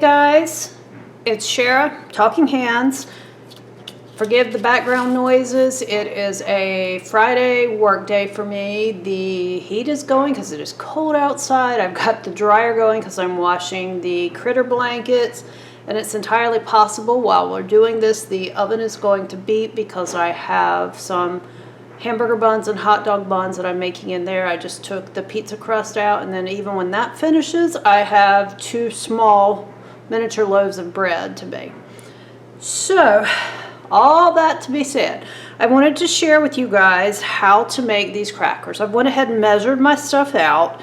guys, it's Shara, Talking Hands. Forgive the background noises. It is a Friday work day for me. The heat is going because it is cold outside. I've got the dryer going because I'm washing the critter blankets, and it's entirely possible while we're doing this the oven is going to beep because I have some hamburger buns and hot dog buns that I'm making in there. I just took the pizza crust out, and then even when that finishes, I have 2 small miniature loaves of bread to bake. So, all that to be said, I wanted to share with you guys how to make these crackers. I went ahead and measured my stuff out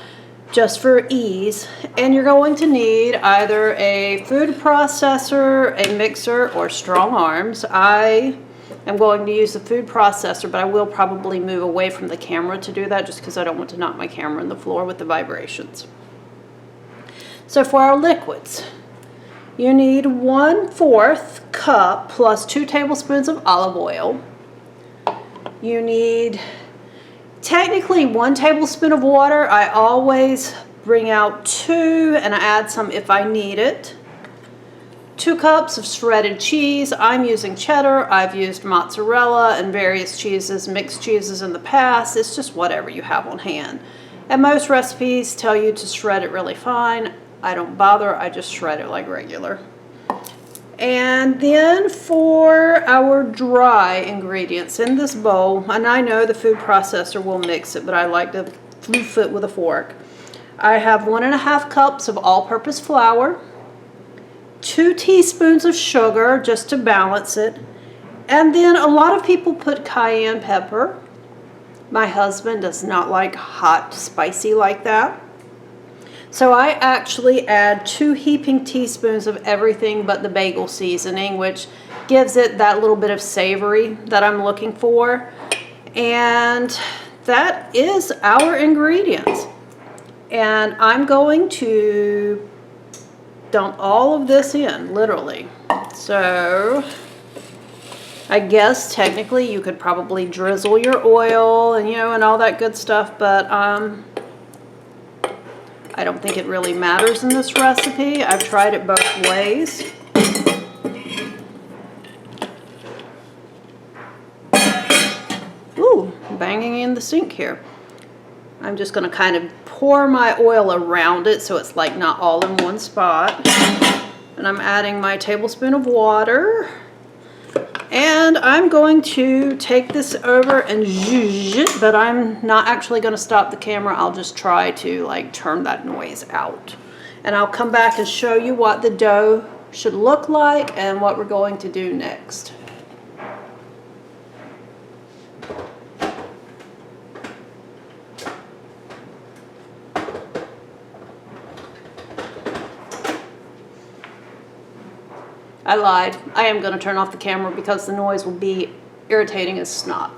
just for ease, and you're going to need either a food processor, a mixer, or strong arms. I am going to use the food processor, but I will probably move away from the camera to do that just because I don't want to knock my camera on the floor with the vibrations. So for our liquids, you need 1/4 cup plus 2 tablespoons of olive oil. You need technically 1 tablespoon of water. I always bring out 2 and I add some if I need it. 2 cups of shredded cheese. I'm using cheddar. I've used mozzarella and various cheeses, mixed cheeses in the past. It's just whatever you have on hand. And most recipes tell you to shred it really fine. I don't bother, I just shred it like regular. And then for our dry ingredients in this bowl, and I know the food processor will mix it, but I like to floof it with a fork. I have 1½ cups of all-purpose flour, 2 teaspoons of sugar just to balance it, and then a lot of people put cayenne pepper. My husband does not like hot, spicy like that. So I actually add 2 heaping teaspoons of everything but the bagel seasoning, which gives it that little bit of savory that I'm looking for. And that is our ingredients. And I'm going to dump all of this in, literally. So I guess technically you could probably drizzle your oil and and all that good stuff, but I don't think it really matters in this recipe. I've tried it both ways. Ooh, banging in the sink here. I'm just going to kind of pour my oil around it so it's like not all in one spot. And I'm adding my tablespoon of water. And I'm going to take this over and zhuzh it, but I'm not actually going to stop the camera. I'll just try to turn that noise out. And I'll come back and show you what the dough should look like and what we're going to do next. I lied. I am going to turn off the camera because the noise will be irritating as snot.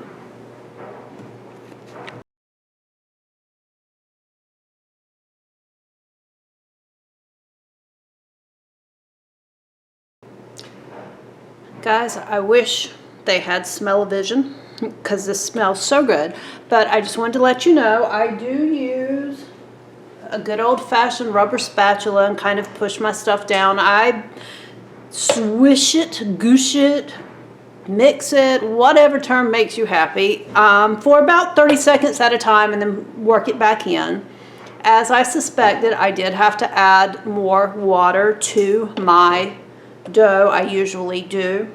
Guys, I wish they had smell-o-vision because this smells so good. But I just wanted to let you know I do use a good old-fashioned rubber spatula and kind of push my stuff down. I swish it, goosh it, mix it, whatever term makes you happy, for about 30 seconds at a time and then work it back in. As I suspected, I did have to add more water to my dough. I usually do.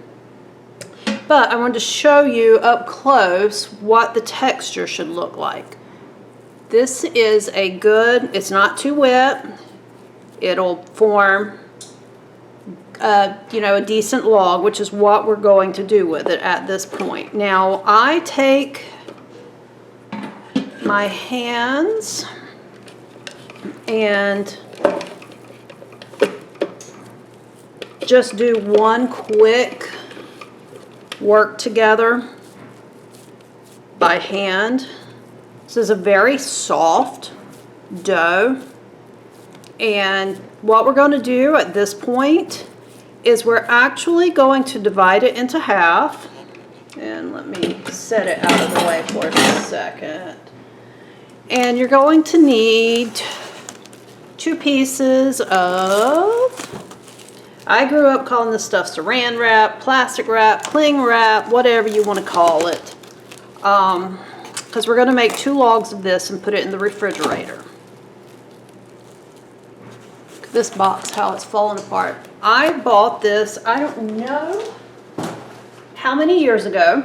But I wanted to show you up close what the texture should look like. This is a good, it's not too wet. It'll form a decent log, which is what we're going to do with it at this point. Now, I take my hands and just do one quick work together by hand. This is a very soft dough, and what we're going to do at this point is we're actually going to divide it into half. And let me set it out of the way for a second. And you're going to need 2 pieces of I grew up calling this stuff saran wrap, plastic wrap, cling wrap, whatever you want to call it. Because we're going to make 2 logs of this and put it in the refrigerator. This box, how it's falling apart. I bought this, I don't know how many years ago.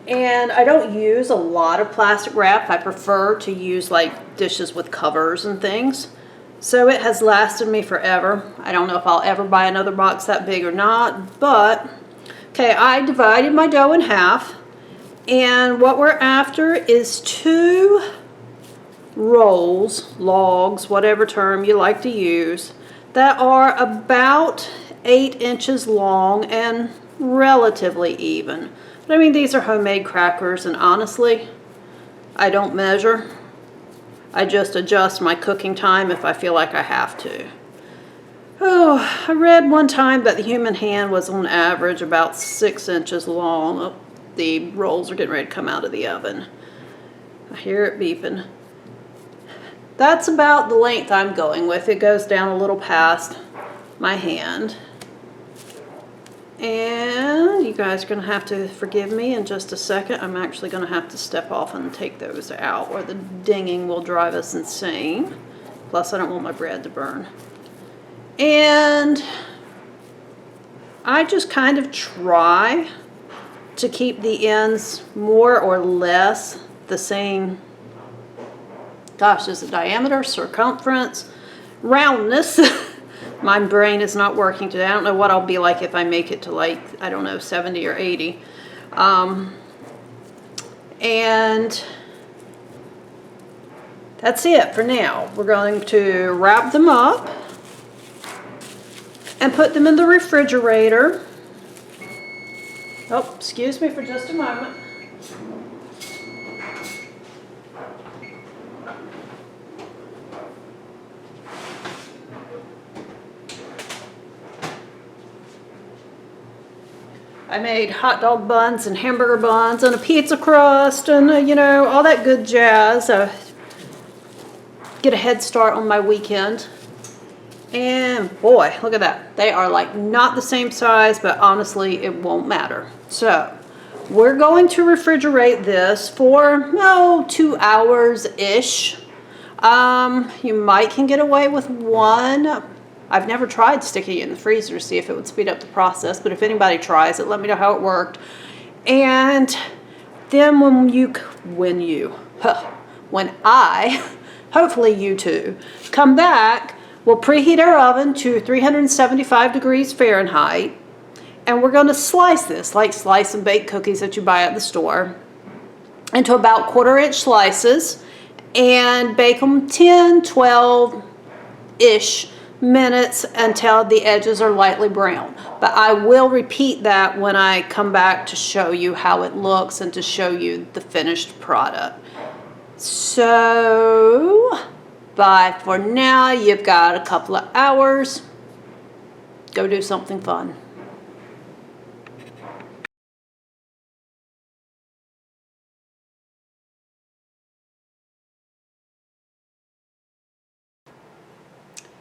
And I don't use a lot of plastic wrap. I prefer to use like dishes with covers and things. So it has lasted me forever. I don't know if I'll ever buy another box that big or not, but okay, I divided my dough in half, and what we're after is 2 rolls, logs, whatever term you like to use, that are about 8 inches long and relatively even. But I mean, these are homemade crackers, and honestly, I don't measure. I just adjust my cooking time if I feel like I have to. Oh, I read one time that the human hand was on average about 6 inches long. Oh, the rolls are getting ready to come out of the oven. I hear it beeping. That's about the length I'm going with. It goes down a little past my hand. And you guys are going to have to forgive me in just a second. I'm actually going to have to step off and take those out, or the dinging will drive us insane. Plus, I don't want my bread to burn. And I just kind of try to keep the ends more or less the same. Gosh, is it diameter, circumference, roundness? My brain is not working today. I don't know what I'll be like if I make it to, like, I don't know, 70 or 80. And that's it for now. We're going to wrap them up and put them in the refrigerator. Oh, excuse me for just a moment. I made hot dog buns and hamburger buns and a pizza crust and, you know, all that good jazz. Get a head start on my weekend. And boy, look at that. They are like not the same size, but honestly, it won't matter. So we're going to refrigerate this for, 2 hours-ish. You might can get away with 1. I've never tried sticking it in the freezer to see if it would speed up the process, but if anybody tries it, let me know how it worked. And then when I, hopefully you too, come back, we'll preheat our oven to 375 degrees Fahrenheit, and we're going to slice this like slice and bake cookies that you buy at the store into about 1/4-inch slices and bake them 10, 12-ish minutes until the edges are lightly brown. But I will repeat that when I come back to show you how it looks and to show you the finished product. So, bye for now. You've got a couple of hours. Go do something fun.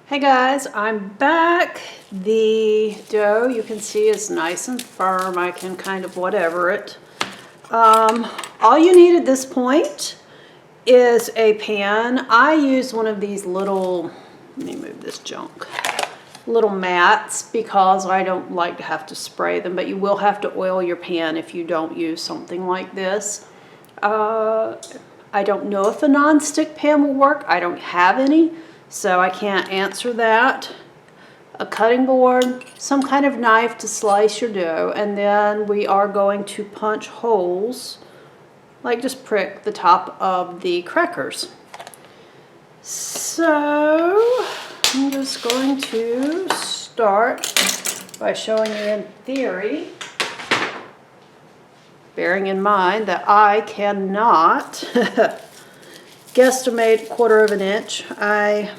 Hey guys, I'm back. The dough you can see is nice and firm. I can kind of whatever it. All you need at this point is a pan. I use one of these little, let me move this junk, little mats because I don't like to have to spray them, but you will have to oil your pan if you don't use something like this. I don't know if a non-stick pan will work. I don't have any. So I can't answer that. A cutting board, some kind of knife to slice your dough, and then we are going to punch holes, like just prick the top of the crackers. So I'm just going to start by showing you in theory, bearing in mind that I cannot guesstimate 1/4 inch. I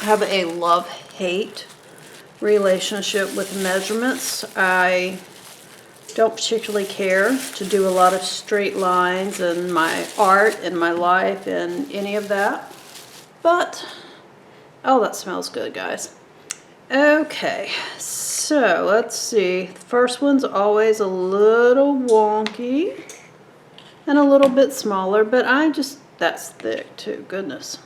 have a love-hate relationship with measurements. I don't particularly care to do a lot of straight lines in my art, in my life, and any of that. But, oh, that smells good, guys. Okay, so let's see. The first one's always a little wonky and a little bit smaller, but that's thick too, goodness.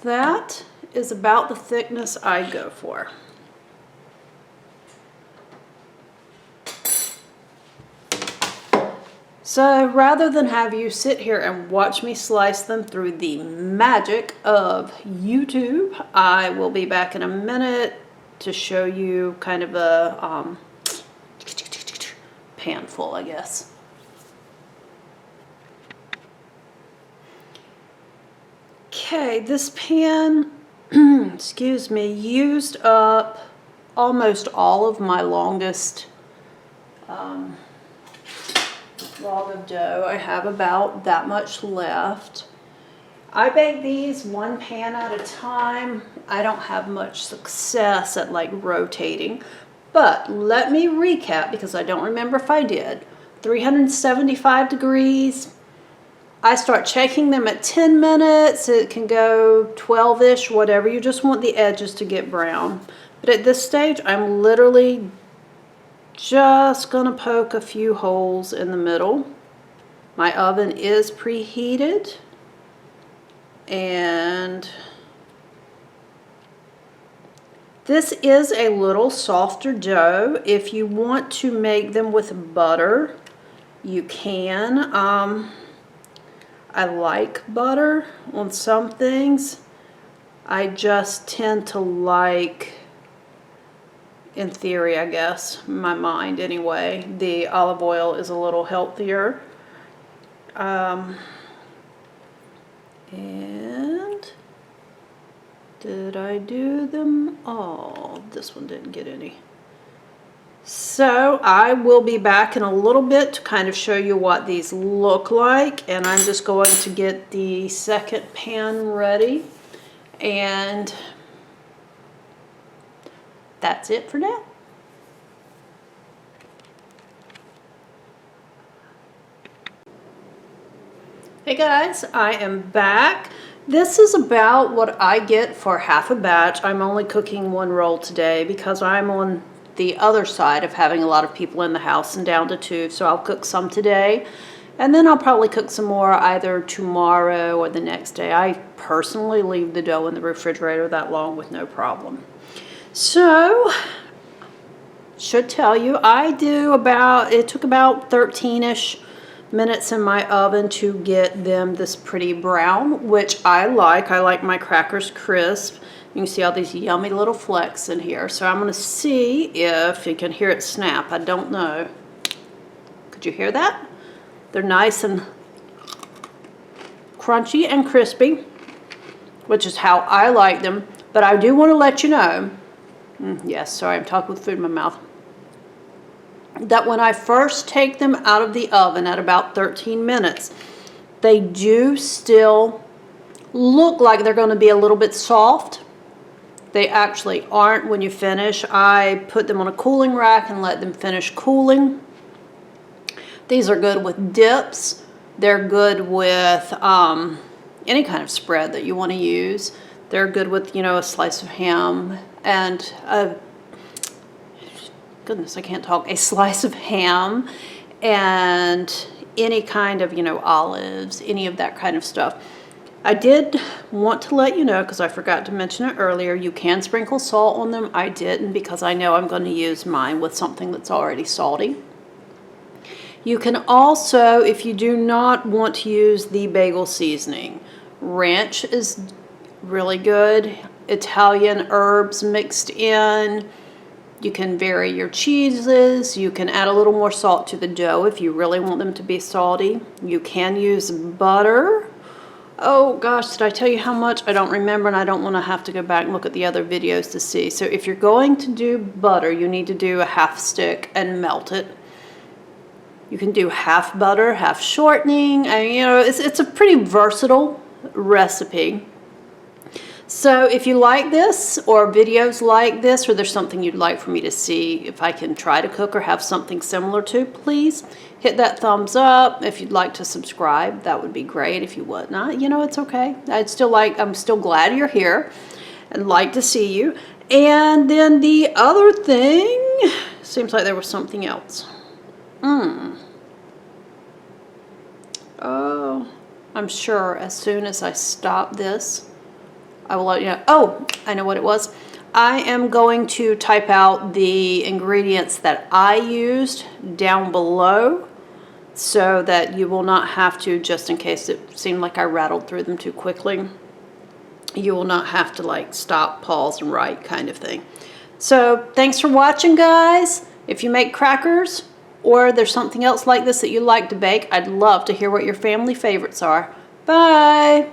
That is about the thickness I go for. So rather than have you sit here and watch me slice them through the magic of YouTube, I will be back in a minute to show you kind of a pan full, I guess. Okay, this pan, excuse me, used up almost all of my longest log of dough. I have about that much left. I bake these one pan at a time. I don't have much success at like rotating, but let me recap because I don't remember if I did. 375 degrees. I start checking them at 10 minutes. It can go 12-ish, whatever. You just want the edges to get brown. But at this stage, I'm literally just gonna poke a few holes in the middle. My oven is preheated, and this is a little softer dough. If you want to make them with butter, you can. I like butter on some things. I just tend to like, in theory, I guess, in my mind anyway, the olive oil is a little healthier. And did I do them all? This one didn't get any. So I will be back in a little bit to kind of show you what these look like, and I'm just going to get the second pan ready, and that's it for now. Hey guys, I am back. This is about what I get for half a batch. I'm only cooking one roll today because I'm on the other side of having a lot of people in the house and down to 2, so I'll cook some today, and then I'll probably cook some more either tomorrow or the next day. I personally leave the dough in the refrigerator that long with no problem. So, should tell you, it took about 13-ish minutes in my oven to get them this pretty brown, which I like. I like my crackers crisp. You can see all these yummy little flecks in here. So I'm going to see if you can hear it snap. I don't know. Could you hear that? They're nice and crunchy and crispy, which is how I like them. But I do want to let you know, yes, sorry, I'm talking with food in my mouth, that when I first take them out of the oven at about 13 minutes, they do still look like they're going to be a little bit soft. They actually aren't when you finish. I put them on a cooling rack and let them finish cooling. These are good with dips. They're good with any kind of spread that you want to use. They're good with, a slice of ham and goodness, I can't talk, a slice of ham and any kind of, olives, any of that kind of stuff. I did want to let you know, because I forgot to mention it earlier, you can sprinkle salt on them. I didn't because I know I'm going to use mine with something that's already salty. You can also, if you do not want to use the bagel seasoning, ranch is really good. Italian herbs mixed in. You can vary your cheeses. You can add a little more salt to the dough if you really want them to be salty. You can use butter. Oh gosh, did I tell you how much? I don't remember, and I don't want to have to go back and look at the other videos to see. So if you're going to do butter, you need to do a half stick and melt it. You can do half butter, half shortening. It's a pretty versatile recipe. So if you like this or videos like this, or there's something you'd like for me to see if I can try to cook or have something similar to, please hit that thumbs up. If you'd like to subscribe, that would be great. If you would not, you know, it's okay. I'm still glad you're here and like to see you. And then the other thing, seems like there was something else. Oh, I'm sure as soon as I stop this, I will let you know. Oh, I know what it was. I am going to type out the ingredients that I used down below so that you will not have to, just in case it seemed like I rattled through them too quickly, you will not have to like stop, pause, and write kind of thing. So thanks for watching, guys. If you make crackers or there's something else like this that you like to bake, I'd love to hear what your family favorites are. Bye.